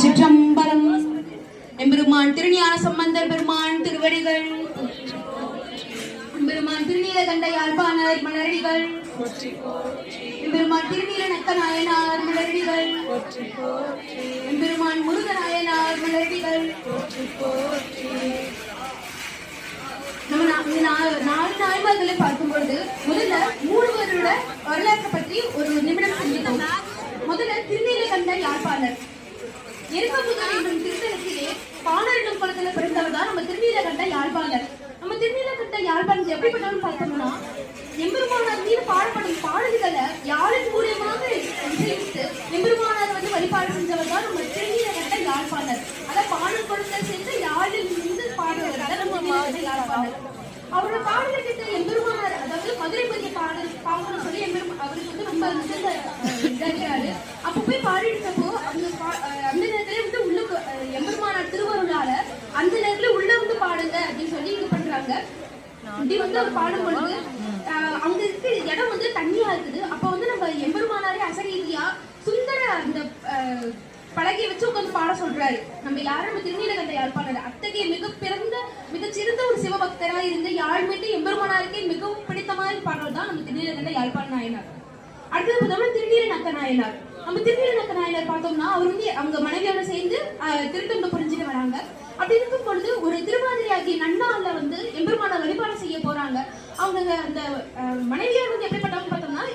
திருச்சிற்றம்பலம். எம்பெருமான் திருஞான சம்பந்தர் பெருமான் திருவடிகள், எம்பெருமான் திருநீலகண்ட யாழ்ப்பாணர் மலரடிகள், எம்பெருமான் திருநீல நக்க நாயனார் மலரடிகள், எம்பெருமான் முருகநாயனார் மலரடிகள். நம்ம நாலு நாயன்மார்களை பார்க்கும்பொழுது முதல்ல மூணுவரோட வரலாற்றை பற்றி ஒரு நிமிடம் சிந்தித்தோம். முதல்ல திருநீலகண்ட யாழ்ப்பாணர். எருக்கமுதல் என்னும் திருத்தலத்திலே பாணர் என்னும் குலத்துல பிறந்தவர் தான் நம்ம திருநீலகண்ட யாழ்ப்பாணர். நம்ம திருநீலகண்ட யாழ்ப்பாணர் எப்படிப்பட்டவன்னு பார்த்தோம்னா, எம்பெருமானார் மீது பாடப்படும் பாடல்களை யாழின் மூலியமாக இசைத்து எம்பெருமானார் வழிபாடு செஞ்சவர் தான் நம்ம திருநீலகண்ட யாழ்ப்பாணர். அதான் பாடல் குலத்தை சேர்ந்து யாழில் இருந்து பாடுவர் நம்ம யாழ்ப்பாணர். அவரோட பாடலை கிட்ட எம்பெருமானார், அதாவது மதுரை பற்றிய பாடல் பாடணும்னு சொல்லி அவருக்கு ரொம்ப இதாகிறாரு. அப்ப போய் பாடிட்டப்போ அந்த நேரத்துல உள்ள எம்பெருமானார் திருவருளால அந்த நேரத்துல உள்ள பாடுங்க அப்படின்னு சொல்லி இது பண்றாங்க. இப்படி அவர் பாடும் பொழுது அங்க இருக்கு இடம் தண்ணியா இருக்குது. அப்ப நம்ம எம்பெருமானாரே அசரீதியா சுந்தர அந்த பலகையை வச்சு உட்காந்து பாட சொல்றாரு. நம்ம யாரும் நம்ம திருநீலகண்ட யாழ்ப்பாணர் அத்தகைய மிகச்சிறந்த ஒரு சிவபக்தராக இருந்த யாழ்மீட்டு எம்பெருமானாருக்கே மிகவும் பிடித்தமான பாடல் தான் நம்ம திருநீலகண்ட யாழ்ப்பாண நாயனார். அடுத்தது பார்த்தோம்னா திருநீல நக்க நாயனார். நம்ம திருநீல நக்க நாயனார் பார்த்தோம்னா அவர் அவங்க மனைவியோட சேர்ந்து திருத்தொண்டு புரிஞ்சுட்டு வராங்க. அப்படி இருக்கும் பொழுது ஒரு திருவாதிரையாகிய நன்னாள்ல எம்பெருமானார் வழிபாடு செய்ய போறாங்க. அவங்க அந்த மனைவியார் எப்படிப்பட்டவங்க பார்த்தோம்னா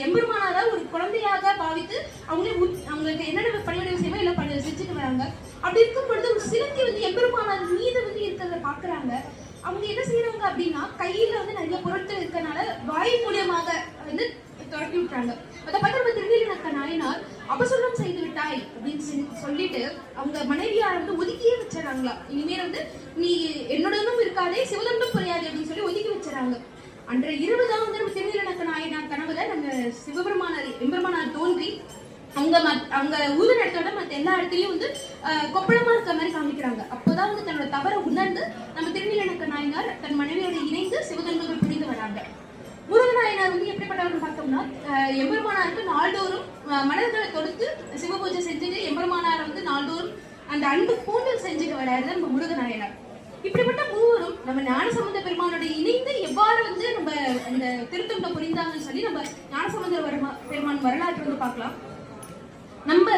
எம்பெருமானார ஒரு குழந்தையாக பாவித்து அவங்களுக்கு என்னென்ன பணியோட செய்வோ எல்லாம் செஞ்சுட்டு வராங்க. அப்படி இருக்கும் பொழுது ஒரு சிலந்தி எம்பெருமானார் மீது இருக்கிறத பாக்குறாங்க. அவங்க என்ன செய்யறாங்க அப்படின்னா கையில நிறைய பொருட்கள் இருக்கனால வாயு மூலியமாக துரட்டி விட்டுறாங்க. அதை பார்த்து நம்ம திருநீலகண்ட நாயனார் அபசுரம் செய்து விட்டாய் அப்படின்னு சொல்லிட்டு அவங்க மனைவியார் ஒதுக்கியே வச்சிடறாங்களா. இனிமேல் நீ என்னுடனும் இருக்காதே சிவதொண்டும் புரியாது அப்படின்னு சொல்லி ஒதுக்கி வச்சிடறாங்க. அன்றைய இரவுதான் நம்ம திருநீலகண்ட நாயனார் கனவுல நம்ம எம்பெருமானார் தோன்றி அவங்க ஊத இடத்தோட மற்ற எல்லா இடத்துலயும் கொப்பளமா இருக்க மாதிரி காமிக்கிறாங்க. அப்போதான் தன்னோட தவறை உணர்ந்து நம்ம திருநீலகண்ட நாயனார் தன் மனைவியோட இணைந்து சிவதொண்டுகள் புரிந்து வராங்க. முருகநாயனார் எப்படிப்பட்டவர்கள் பார்த்தோம்னா எம்பெருமானாருக்கு நாள்தோறும் மலர்களை தொடுத்து சிவபூஜை செஞ்சுட்டு எம்பெருமானார் நாள்தோறும் அந்த அன்பு பூண்டல் செஞ்சுட்டு வராரு நம்ம முருகநாயனார். இப்படிப்பட்ட மூவரும் நம்ம ஞானசம்பந்த பெருமானோட இணைந்து எவ்வாறு நம்ம அந்த திருத்தொண்டை புரிந்தாங்கன்னு சொல்லி நம்ம ஞானசம்பந்த பெருமான் வரலாற்று பார்க்கலாம். நம்ம